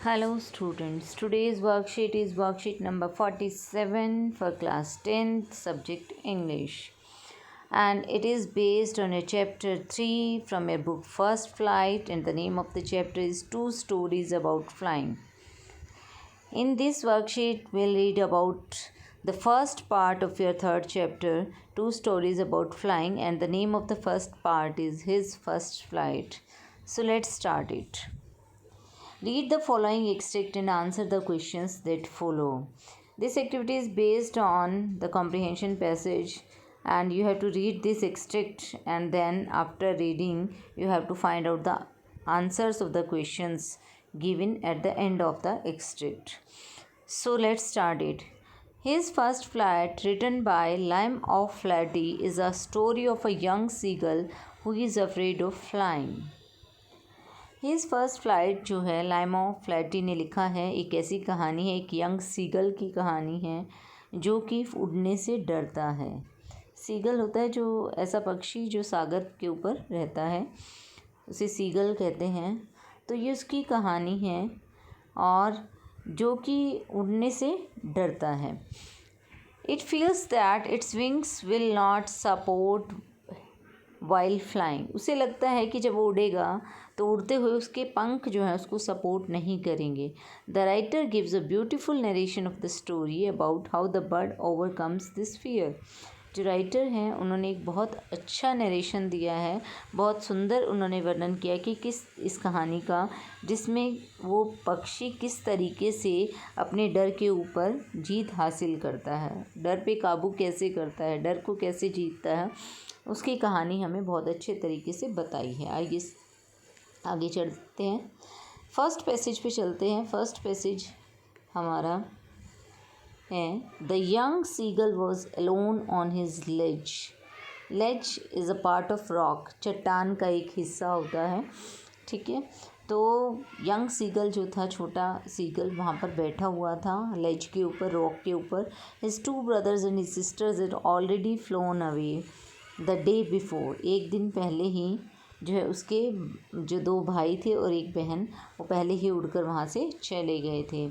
Hello students, today's worksheet is worksheet number 47 for class 10th subject English, and it is based on a chapter 3 from a book First Flight, and the name of the chapter is Two Stories About Flying. In this worksheet we'll read about the first part of your third chapter, Two Stories About Flying, and the name of the first part is His First Flight. So let's start it. Read the following extract and answer the questions that follow. This activity is based on the comprehension passage, and you have to read this extract, and then after reading you have to find out the answers of the questions given at the end of the extract. So let's start it. His First Flight, written by Lime of Flatty, is a story of a young seagull who is afraid of flying. His first flight जो है lime of flirty ने लिखा है, एक ऐसी कहानी है, एक यंग सीगल की कहानी है जो कि उड़ने से डरता है। सीगल होता है जो ऐसा पक्षी जो सागर के ऊपर रहता है, उसे सीगल कहते हैं। तो ये उसकी कहानी है और जो कि उड़ने से डरता है। It feels that its wings will not support while flying. उसे लगता है कि जब वो उड़ेगा तो उड़ते हुए उसके पंख जो है उसको सपोर्ट नहीं करेंगे। The writer gives a beautiful narration of the story about how the bird overcomes this fear. जो राइटर हैं उन्होंने एक बहुत अच्छा नरेशन दिया है, बहुत सुंदर उन्होंने वर्णन किया कि किस इस कहानी का, जिसमें वो पक्षी किस तरीके से अपने डर के ऊपर जीत हासिल करता है, डर पे काबू कैसे करता है, डर को कैसे जीतता है, उसकी कहानी हमें बहुत अच्छे तरीके से बताई है। आइए आगे चलते हैं, फर्स्ट पैसेज पे चलते हैं। फर्स्ट पैसेज हमारा है, the young seagull was alone on his ledge. Ledge is a part of rock, चट्टान का एक हिस्सा होता है, ठीक है। तो यंग सीगल जो था, छोटा सीगल, वहाँ पर बैठा हुआ था लेज के ऊपर, रॉक के ऊपर। His two brothers and his sisters had already phloem away the day before. एक दिन पहले ही जो है उसके जो दो भाई थे और एक बहन, वो पहले ही उड़कर वहाँ से चले गए थे।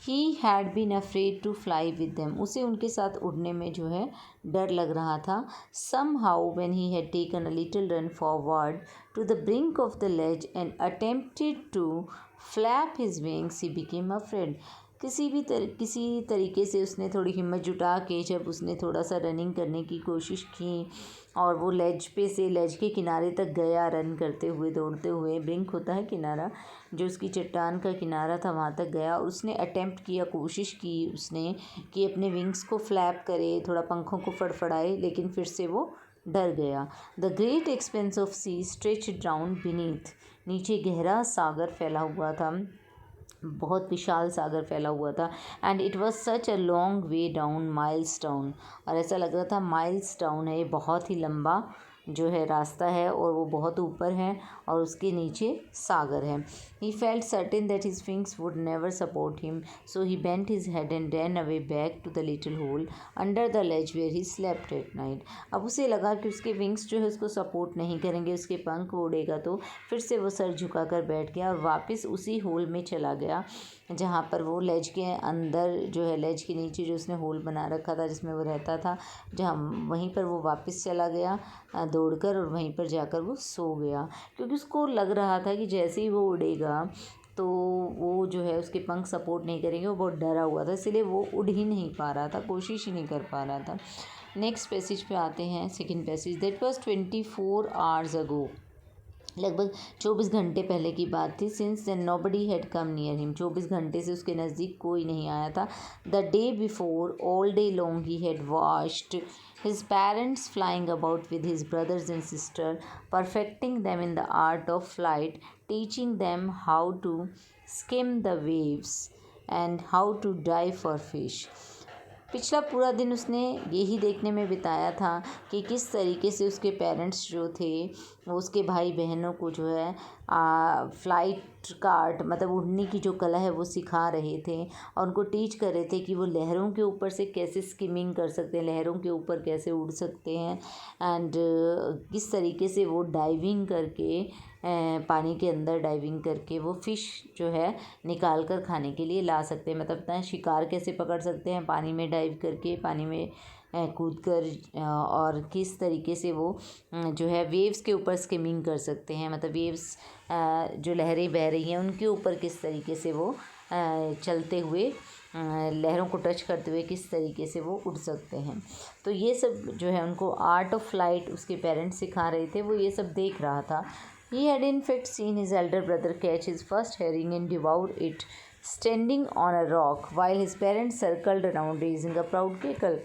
He had been afraid to fly with them. उसे उनके साथ उड़ने में जो है डर लग रहा था। Somehow when he had taken a little run forward to the brink of the ledge and attempted to flap his wings he became afraid. किसी तरीके से उसने थोड़ी हिम्मत जुटा के जब उसने थोड़ा सा रनिंग करने की कोशिश की और वो लेज पे से लेज के किनारे तक गया, रन करते हुए, दौड़ते हुए, ब्रिंक होता है किनारा, जो उसकी चट्टान का किनारा था वहाँ तक गया। और उसने अटेम्प्ट किया, कोशिश की उसने कि अपने विंग्स को फ्लैप करे, थोड़ा पंखों को फड़फड़ाए, लेकिन फिर से वो डर गया। The great expanse of sea stretch down beneath. नीचे गहरा सागर फैला हुआ था, बहुत विशाल सागर फैला हुआ था। And it was such a long way down, miles down. और ऐसा लग रहा था माइल्स डाउन है, ये बहुत ही लंबा जो है रास्ता है और वो बहुत ऊपर है और उसके नीचे सागर है। He felt certain that his wings would never support him, so he bent his head and ran away back to the little hole under the ledge where he slept at night. अब उसे लगा कि उसके wings जो है उसको support नहीं करेंगे, उसके पंख उड़ेगा, तो फिर से वो सर झुका कर बैठ गया और वापस उसी होल में चला गया जहाँ पर वो लेज के अंदर जो है, लेज के नीचे जो उसने होल बना रखा था जिसमें वो रहता था, जहाँ वहीं पर वो वापस चला गया दौड़कर, और वहीं पर जाकर वो सो गया। क्योंकि उसको लग रहा था कि जैसे ही वो उड़ेगा तो वो जो है उसके पंख सपोर्ट नहीं करेंगे, वो बहुत डरा हुआ था, इसलिए वो उड़ ही नहीं पा रहा था, कोशिश ही नहीं कर पा रहा था। नेक्स्ट पैसेज पे आते हैं, second passage. That was 24 hours ago. लगभग 24 घंटे पहले की बात थी। Since then nobody had come near him. 24 घंटे से उसके नज़दीक कोई नहीं आया था। The day before all day long he had watched his parents flying about with his brothers and sister, perfecting them in the art of flight, teaching them how to skim the waves and how to dive for fish. पिछला पूरा दिन उसने यही देखने में बिताया था कि किस तरीके से उसके पेरेंट्स जो थे वो उसके भाई बहनों को जो है फ्लाइट का आर्ट मतलब उड़ने की जो कला है वो सिखा रहे थे और उनको टीच कर रहे थे कि वो लहरों के ऊपर से कैसे स्किमिंग कर सकते हैं, लहरों के ऊपर कैसे उड़ सकते हैं एंड किस तरीके से वो डाइविंग करके पानी के अंदर डाइविंग करके वो फ़िश जो है निकाल कर खाने के लिए ला सकते हैं। मतलब अपना शिकार कैसे पकड़ सकते हैं पानी में डाइव करके, पानी में कूद कर और किस तरीके से वो जो है वेव्स के ऊपर स्किमिंग कर सकते हैं। मतलब वेव्स जो लहरें बह रही हैं उनके ऊपर किस तरीके से वो चलते हुए लहरों को टच करते हुए किस तरीके से वो उड़ सकते हैं। तो ये सब जो है उनको आर्ट ऑफ फ्लाइट उसके पेरेंट्स सिखा रहे थे, वो ये सब देख रहा था। He had in fact seen his elder brother catch his first herring and devour it, standing on a rock, while his parents circled around raising a proud cackle.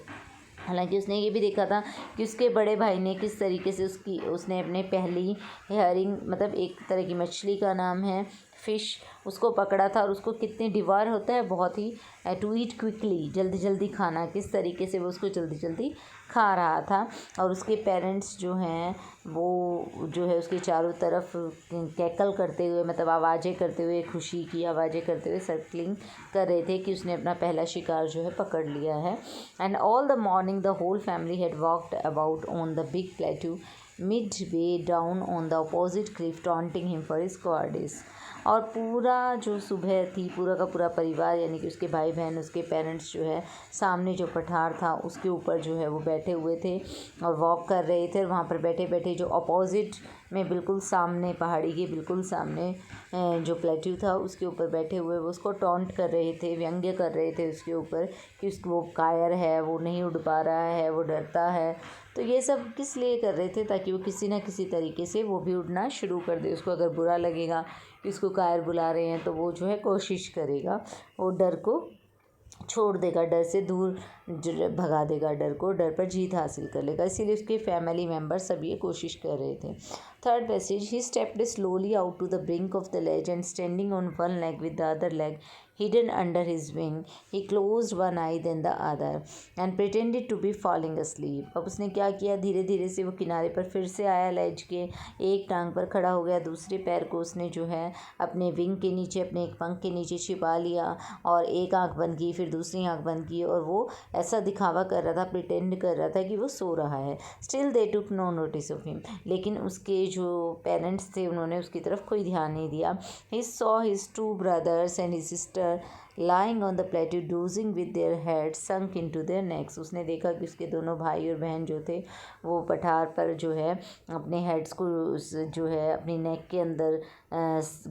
हालांकि उसने ये भी देखा था कि उसके बड़े भाई ने किस तरीके से उसने अपने पहली हेयरिंग मतलब एक तरह की मछली का नाम है फ़िश, उसको पकड़ा था और उसको कितने डिवार होता है बहुत ही टू ईट क्विकली, जल्दी जल्दी खाना, किस तरीके से वो उसको जल्दी जल्दी खा रहा था। और उसके पेरेंट्स जो हैं वो जो है उसके चारों तरफ कैकल करते हुए मतलब आवाज़ें करते हुए, खुशी की आवाज़ें करते हुए सर्कलिंग कर रहे थे कि उसने अपना पहला शिकार जो है पकड़ लिया है। And all the morning the whole family had walked about on the big plateau midway down on the opposite cliff, taunting him for his cowardice. और पूरा जो सुबह थी पूरा का पूरा परिवार यानी कि उसके भाई बहन, उसके पेरेंट्स जो है सामने जो पठार था उसके ऊपर जो है वो बैठे हुए थे और वॉक कर रहे थे। और वहाँ पर बैठे बैठे जो अपोजिट में बिल्कुल सामने पहाड़ी के बिल्कुल सामने जो प्लेट्यू था उसके ऊपर बैठे हुए वो उसको टॉन्ट कर रहे थे, व्यंग्य कर रहे थे उसके ऊपर कि उसको वो कायर है, वो नहीं उड़ पा रहा है, वो डरता है। तो ये सब किस लिए कर रहे थे? ताकि वो किसी ना किसी तरीके से वो भी उड़ना शुरू कर दे। उसको अगर बुरा लगेगा कि उसको कायर बुला रहे हैं तो वो जो है कोशिश करेगा, वो डर को छोड़ देगा, डर से दूर भगा देगा डर को, डर पर जीत हासिल कर लेगा। इसीलिए उसके फैमिली मेम्बर्स सब ये कोशिश कर रहे थे। Third passage, he stepped slowly out to the brink of the ledge and standing on one leg with the other leg hidden under his wing, he closed one eye then the other and pretended to be falling asleep. अब उसने क्या किया, धीरे धीरे से वो किनारे पर फिर से आया, लेज के एक टांग पर खड़ा हो गया, दूसरे पैर को उसने जो है अपने विंग के नीचे, अपने एक पंख के नीचे छिपा लिया और एक आंख बंद की, फिर दूसरी आंख बंद की और वो ऐसा दिखावा कर रहा था, प्रिटेंड कर रहा था कि वो सो रहा है। Still they took no notice of him, लेकिन उसके जो पेरेंट्स थे उन्होंने उसकी तरफ कोई ध्यान नहीं दिया। He saw his two brothers and his sister lying on the plateau dozing with their heads sunk into their necks. उसने देखा कि उसके दोनों भाई और बहन जो थे वो पठार पर जो है अपने हेड्स को जो है अपनी नेक के अंदर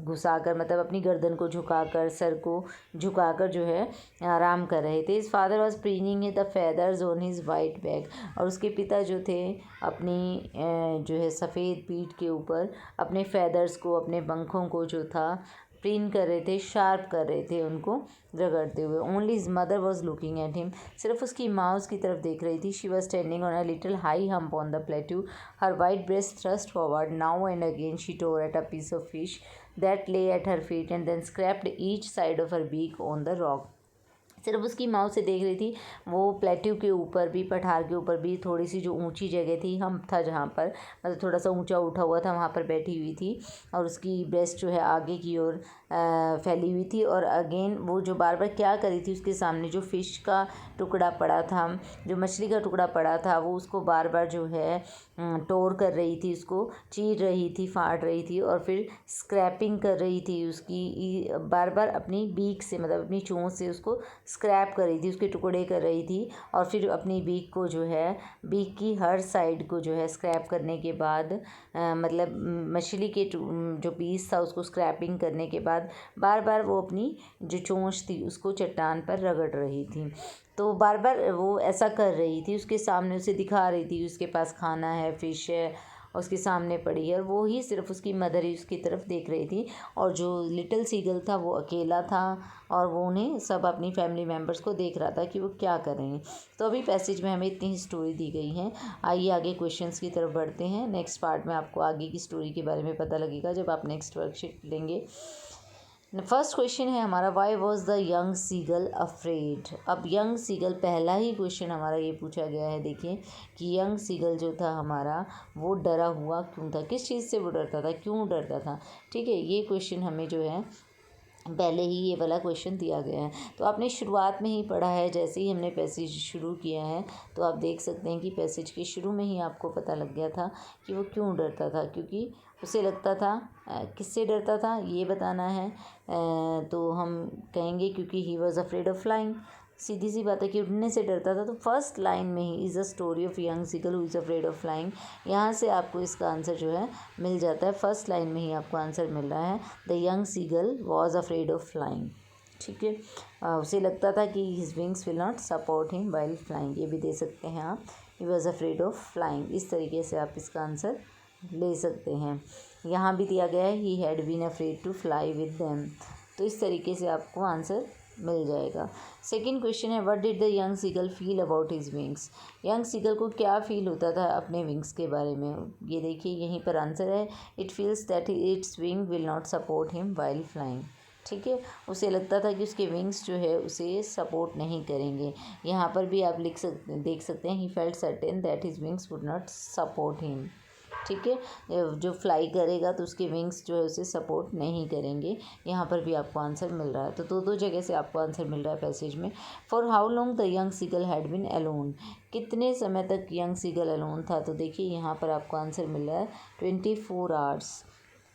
घुसाकर मतलब अपनी गर्दन को झुकाकर, सर को झुकाकर जो है आराम कर रहे थे। His father was preening the feathers on his white back, और उसके पिता जो थे अपनी जो है सफ़ेद पीठ के ऊपर अपने feathers को, अपने पंखों को जो था प्रीन कर रहे थे, शार्प कर रहे थे उनको रगड़ते हुए। Only his mother was looking at him, सिर्फ उसकी माँ उसकी तरफ देख रही थी। She was standing on a little high hump on the plateau, her white breast thrust forward, now and again she tore at a piece of fish that lay at her feet and then scraped each side of her beak on the rock. सिर्फ उसकी माँ उसे देख रही थी। वो plateau के ऊपर भी, पठार के ऊपर भी थोड़ी सी जो ऊंची जगह थी, हम्प था जहाँ पर मतलब थोड़ा सा ऊंचा उठा हुआ था, वहाँ पर बैठी हुई थी और उसकी ब्रेस्ट जो है आगे की ओर फैली हुई थी। और अगेन वो जो बार बार क्या करी थी, उसके सामने जो फ़िश का टुकड़ा पड़ा था, जो मछली का टुकड़ा पड़ा था, वो उसको बार बार जो है टोर कर रही थी, उसको चीर रही थी, फाड़ रही थी और फिर स्क्रैपिंग कर रही थी उसकी बार बार अपनी बीक से मतलब अपनी चोंच से उसको स्क्रैप कर रही थी, उसके टुकड़े कर रही थी। और फिर अपनी बीक को जो है बीक की हर साइड को जो है स्क्रैप करने के बाद मतलब मछली के जो पीस था उसको स्क्रैपिंग करने के बाद बार बार वो अपनी जो चोंच थी उसको चट्टान पर रगड़ रही थी। तो बार बार वो ऐसा कर रही थी, उसके सामने उसे दिखा रही थी उसके पास खाना है, फ़िश है, उसके सामने पड़ी है और वो ही सिर्फ उसकी मदर ही उसकी तरफ देख रही थी। और जो लिटिल सीगल था वो अकेला था और वो उन्हें सब अपनी फैमिली मेम्बर्स को देख रहा था कि वो क्या कर रहे हैं। तो अभी पैसेज में हमें इतनी ही स्टोरी दी गई है। आइए आगे क्वेश्चंस की तरफ बढ़ते हैं। नेक्स्ट पार्ट में आपको आगे की स्टोरी के बारे में पता लगेगा जब आप नेक्स्ट वर्कशीट लेंगे। फर्स्ट क्वेश्चन है हमारा, why was the young seagull afraid. अब यंग सीगल, पहला ही क्वेश्चन हमारा ये पूछा गया है, देखिए कि यंग सीगल जो था हमारा वो डरा हुआ क्यों था, किस चीज़ से वो डरता था, क्यों डरता था। ठीक है, ये क्वेश्चन हमें जो है पहले ही ये वाला क्वेश्चन दिया गया है। तो आपने शुरुआत में ही पढ़ा है, जैसे ही हमने पैसेज शुरू किया है तो आप देख सकते हैं कि पैसेज के शुरू में ही आपको पता लग गया था कि वो क्यों डरता था, क्योंकि उसे लगता था, किससे डरता था ये बताना है। तो हम कहेंगे क्योंकि he was afraid of flying, सीधी सी बात है कि उड़ने से डरता था। तो फर्स्ट लाइन में ही is a story of young seagull who is afraid of flying, यहाँ से आपको इसका आंसर जो है मिल जाता है। फर्स्ट लाइन में ही आपको आंसर मिल रहा है, the young seagull was afraid of flying. ठीक है, उसे लगता था कि his wings will not support him while flying, ये भी दे सकते हैं आप, he was afraid of flying. इस तरीके से आप इसका आंसर ले सकते हैं। यहाँ भी दिया गया है, he had been afraid to fly with them, तो इस तरीके से आपको आंसर मिल जाएगा। सेकंड क्वेश्चन है, what did the young seagull feel about his wings. Young seagull को क्या फील होता था अपने विंग्स के बारे में, ये देखिए यहीं पर आंसर है, it feels that it's wing will not support him while flying. ठीक है, उसे लगता था कि उसके विंग्स जो है उसे सपोर्ट नहीं करेंगे। यहाँ पर भी आप देख सकते हैं, ही felt certain that his wings would not support him. ठीक है, जो फ्लाई करेगा तो उसके विंग्स जो है उसे सपोर्ट नहीं करेंगे। यहाँ पर भी आपको आंसर मिल रहा है, तो दो जगह से आपको आंसर मिल रहा है पैसेज में। For how long the young seagull had been alone, कितने समय तक यंग सीगल अलोन था। तो देखिए यहाँ पर आपको आंसर मिल रहा है 24 आवर्स।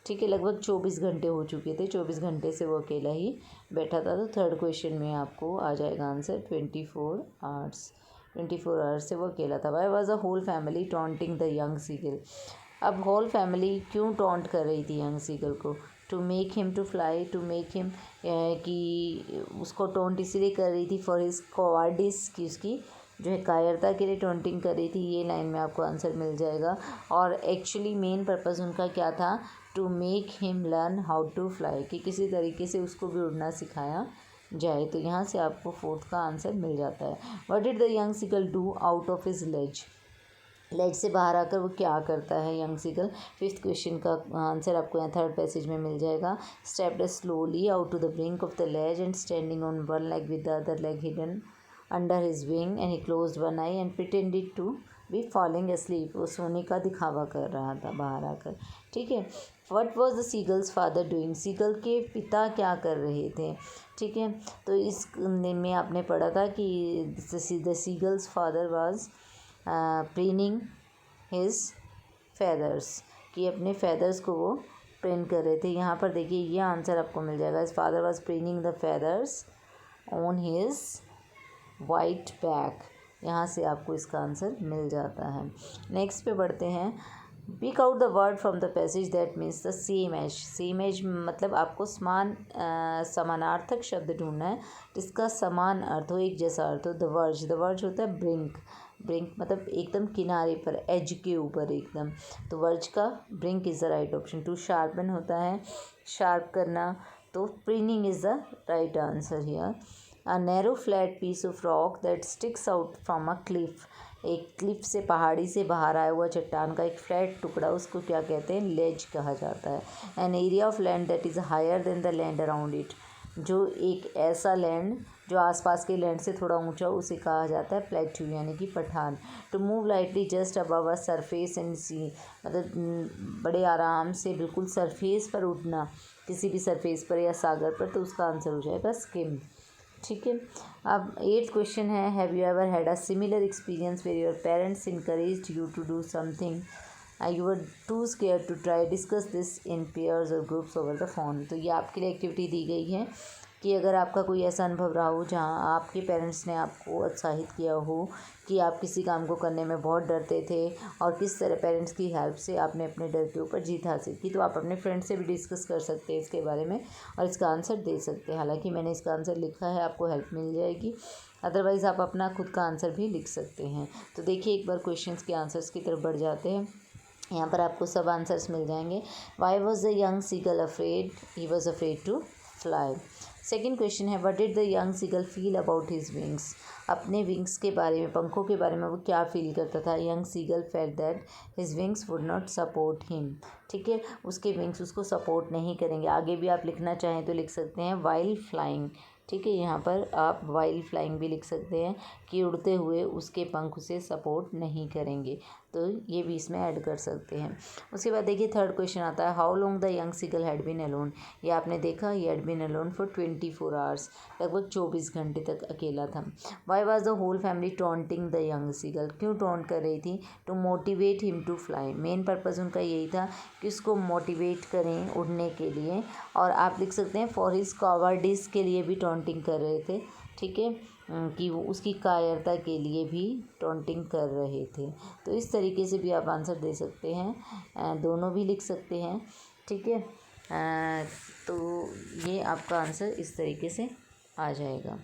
ठीक है, लगभग 24 घंटे हो चुके थे, 24 घंटे से वो अकेला ही बैठा था। तो थर्ड क्वेश्चन में आपको आ जाएगा आंसर 24 आवर्स। 24 आवर्स से वो अकेला था। Why was the whole family taunting the young seagull. अब होल फैमिली क्यों टॉन्ट कर रही थी यंग सीगल को, to make him to fly, to make him, कि उसको टॉन्ट इसीलिए कर रही थी फॉर हिज कॉवार्डिस, कि उसकी जो है कायरता के लिए टॉन्टिंग कर रही थी। ये लाइन में आपको आंसर मिल जाएगा। और एक्चुअली मेन पर्पज़ उनका क्या था, to make him learn how to fly, कि किसी तरीके से उसको भी उड़ना सिखाया जाए। तो यहाँ से आपको फोर्थ का आंसर मिल जाता है। What did the young seagull do out of his ledge, ledge से बाहर आकर वो क्या करता है यंग सीगल। फिफ्थ क्वेश्चन का आंसर आपको यहाँ थर्ड पैसेज में मिल जाएगा। Stepped slowly out to the brink of the ledge and standing on one leg with the other leg hidden under his wing and he closed one eye and pretended to be falling asleep, वो सोने का दिखावा कर रहा था बाहर आकर। ठीक है, what was the seagull's father doing, seagull के पिता क्या कर रहे थे। ठीक है, तो इस में आपने पढ़ा था कि the seagull's father was preening his feathers, कि अपने फेदर्स को वो प्रिन कर रहे थे। यहाँ पर देखिए ये आंसर आपको मिल जाएगा, his father was preening the feathers on his white back. यहाँ से आपको इसका आंसर मिल जाता है। नेक्स्ट पे बढ़ते हैं, pick out the word from the passage that means the same as. Same as मतलब आपको समानार्थक शब्द ढूंढना है जिसका समान अर्थ हो, एक जैसा अर्थ हो। द वर्ज होता है ब्रिंक, ब्रिंक मतलब एकदम किनारे पर, एज के ऊपर एकदम, तो वर्ज का brink is the right option. To sharpen होता है शार्प करना, तो preening is the right answer here. A narrow flat piece of rock that sticks out from a cliff, एक क्लिफ से, पहाड़ी से बाहर आया हुआ चट्टान का एक फ्लैट टुकड़ा, उसको क्या कहते हैं, लेज कहा जाता है। An area of land that is higher than the land around it, जो एक ऐसा लैंड जो आसपास के लैंड से थोड़ा ऊंचा हो उसे कहा जाता है प्लेट्यू यानी कि पठान। To move lightly just above a surface and see, मतलब बड़े आराम से बिल्कुल सरफेस पर उठना, किसी भी सरफेस पर या सागर पर, तो उसका आंसर हो जाएगा स्किम। ठीक है, अब 8th क्वेश्चन है, have you ever had a similar experience where your parents encouraged you to do something you were too scared to try, discuss this in pairs और ग्रुप्स ओवर द फोन। तो ये आपके लिए activity दी गई है कि अगर आपका कोई ऐसा अनुभव रहा हो जहाँ आपके पेरेंट्स ने आपको उत्साहित किया हो कि आप किसी काम को करने में बहुत डरते थे और किस तरह पेरेंट्स की हेल्प से आपने अपने डर के ऊपर जीत हासिल की, तो आप अपने फ्रेंड से भी डिस्कस कर सकते हैं इसके बारे में और इसका आंसर दे सकते हैं। हालांकि मैंने इसका आंसर लिखा है, आपको हेल्प मिल जाएगी, अदरवाइज़ आप अपना खुद का आंसर भी लिख सकते हैं। तो देखिए एक बार क्वेश्चंस के आंसर्स की तरफ बढ़ जाते हैं। यहाँ पर आपको सब आंसर्स मिल जाएंगे। Why was the young seagull afraid, he was afraid to fly. Second question है, what did the young seagull feel about his wings. अपने विंग्स के बारे में, पंखों के बारे में वो क्या फील करता था. Young seagull felt that his wings would not support him. ठीक है, उसके विंग्स उसको सपोर्ट नहीं करेंगे. आगे भी आप लिखना चाहें तो लिख सकते हैं वाइल फ्लाइंग. ठीक है, यहाँ पर आप वाइल फ्लाइंग भी लिख सकते हैं कि उड़ते हुए उसके पंख उसे सपोर्ट नहीं करेंगे. तो ये भी इसमें ऐड कर सकते हैं. उसके बाद देखिए थर्ड क्वेश्चन आता है, how long the young seagull had been alone. ये आपने देखा, ये had been alone for 24 hours. लगभग 24 घंटे तक अकेला था. Why was the whole family taunting the young seagull. क्यों टॉन्ट कर रही थी. To motivate him to fly. Main purpose उनका यही था कि उसको मोटिवेट करें उड़ने के लिए. और आप लिख सकते हैं फॉर हिज कॉवर्डिस के लिए भी टॉन्टिंग कर रहे थे. ठीक है, कि वो उसकी कायरता के लिए भी टॉन्टिंग कर रहे थे. तो इस तरीके से भी आप आंसर दे सकते हैं, दोनों भी लिख सकते हैं. ठीक है, तो ये आपका आंसर इस तरीके से आ जाएगा.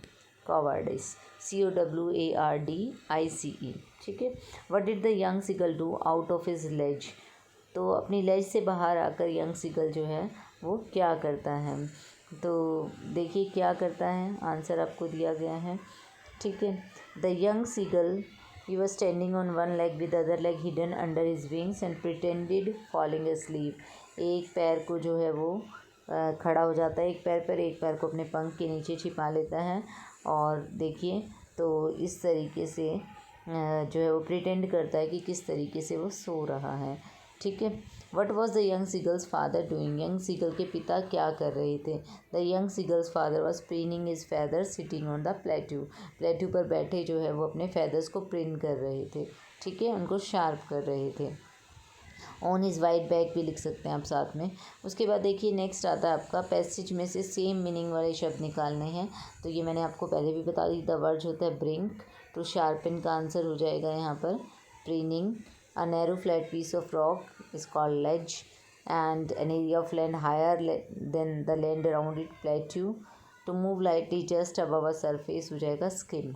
कॉवर्डिस, COWARDICE. ठीक है. What did the young seagull do out of his ledge. तो अपनी लेज से बाहर आकर यंग सीगल जो है वो क्या करता है. तो देखिए क्या करता है, आंसर आपको दिया गया है. ठीक है, the young seagull he was standing on one leg with other leg hidden under his wings and pretended falling asleep. एक पैर को जो है वो खड़ा हो जाता है एक पैर पर, एक पैर को अपने पंख के नीचे छिपा लेता है. और देखिए तो इस तरीके से जो है वो प्रिटेंड करता है कि किस तरीके से वो सो रहा है. ठीक है. What was the young seagull's father doing. Young seagull के पिता क्या कर रहे थे. The young seagull's father was preening his feathers sitting on the plateau. Plateau पर बैठे जो है वो अपने फैदर्स को प्रिंट कर रहे थे. ठीक है, उनको शार्प कर रहे थे. ऑन हिज वाइट बैक भी लिख सकते हैं आप साथ में. उसके बाद देखिए नेक्स्ट आता है आपका पैसेज में से सेम मीनिंग वाले शब्द निकालने हैं. तो ये मैंने आपको पहले भी बता दी. द वर्ड होता है ब्रिंक. टू शार्पन का आंसर हो जाएगा यहाँ पर प्रिनिंग. A narrow flat piece of rock is called ledge and an area of land higher than the land around it plateau. To move lightly just above a surface हो जाएगा skim.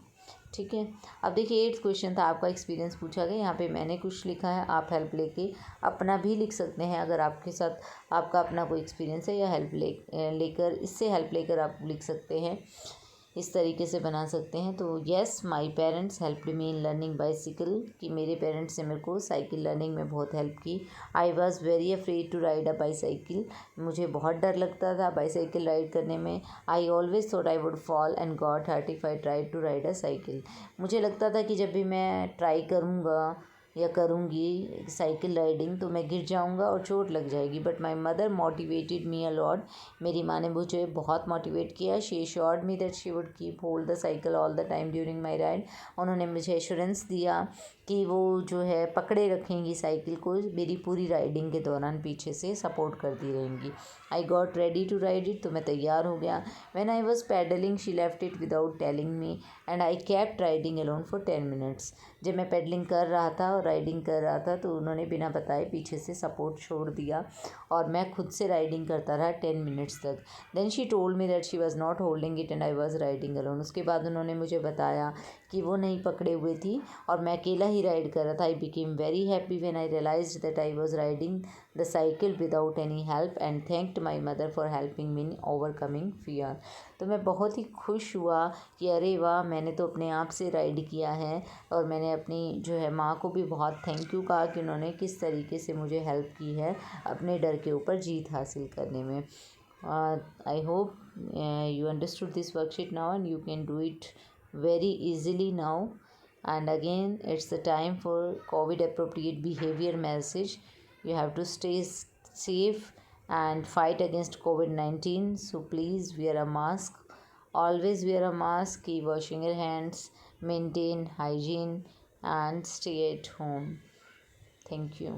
ठीक है. अब देखिए 8th क्वेश्चन था, आपका experience पूछा गया. यहाँ पे मैंने कुछ लिखा है, आप हेल्प लेके अपना भी लिख सकते हैं. अगर आपके साथ आपका अपना कोई एक्सपीरियंस है या हेल्प लेकर इससे हेल्प लेकर आप लिख सकते हैं. इस तरीके से बना सकते हैं. तो yes my parents helped me in learning bicycle. कि मेरे पेरेंट्स ने मेरे को साइकिल लर्निंग में बहुत हेल्प की. I was very afraid to ride a bicycle. मुझे बहुत डर लगता था बाईसाइकिल राइड करने में. I always thought I would fall and got hurt if I try to ride a cycle. मुझे लगता था कि जब भी मैं ट्राई करूँगा या करूँगी साइकिल राइडिंग तो मैं गिर जाऊँगा और चोट लग जाएगी. But my mother motivated me a lot. मेरी माँ ने मुझे बहुत मोटिवेट किया. She assured me that she would keep hold the cycle all the time during my ride. उन्होंने मुझे एश्योरेंस दिया कि वो जो है पकड़े रखेंगी साइकिल को मेरी पूरी राइडिंग के दौरान, पीछे से सपोर्ट करती रहेंगी. I got ready to ride it. तो मैं तैयार हो गया. When I was pedalling she left it without telling me and I kept riding alone for 10 minutes. जब मैं पेडलिंग कर रहा था और राइडिंग कर रहा था तो उन्होंने बिना बताए पीछे से सपोर्ट छोड़ दिया और मैं खुद से राइडिंग करता रहा 10 मिनट्स तक. Then she told me that she was not holding it and I was riding alone. उसके बाद उन्होंने मुझे बताया कि वो नहीं पकड़े हुए थी और मैं अकेला ही राइड कर रहा था. I became very happy when I realised that I was riding the cycle without any help and thanked my mother for helping me in overcoming fear. तो मैं बहुत ही खुश हुआ कि अरे वाह, मैंने तो अपने आप से राइड किया है. और मैंने अपनी जो है माँ को भी बहुत थैंक यू कहा कि उन्होंने किस तरीके से मुझे हेल्प की है अपने डर के ऊपर जीत हासिल करने में. I hope you understood this worksheet now and you can do it very easily now. And again it's the time for COVID appropriate behavior message. You have to stay safe and fight against COVID-19. So please wear a mask. Always wear a mask. Keep washing your hands. Maintain hygiene and stay at home. Thank you.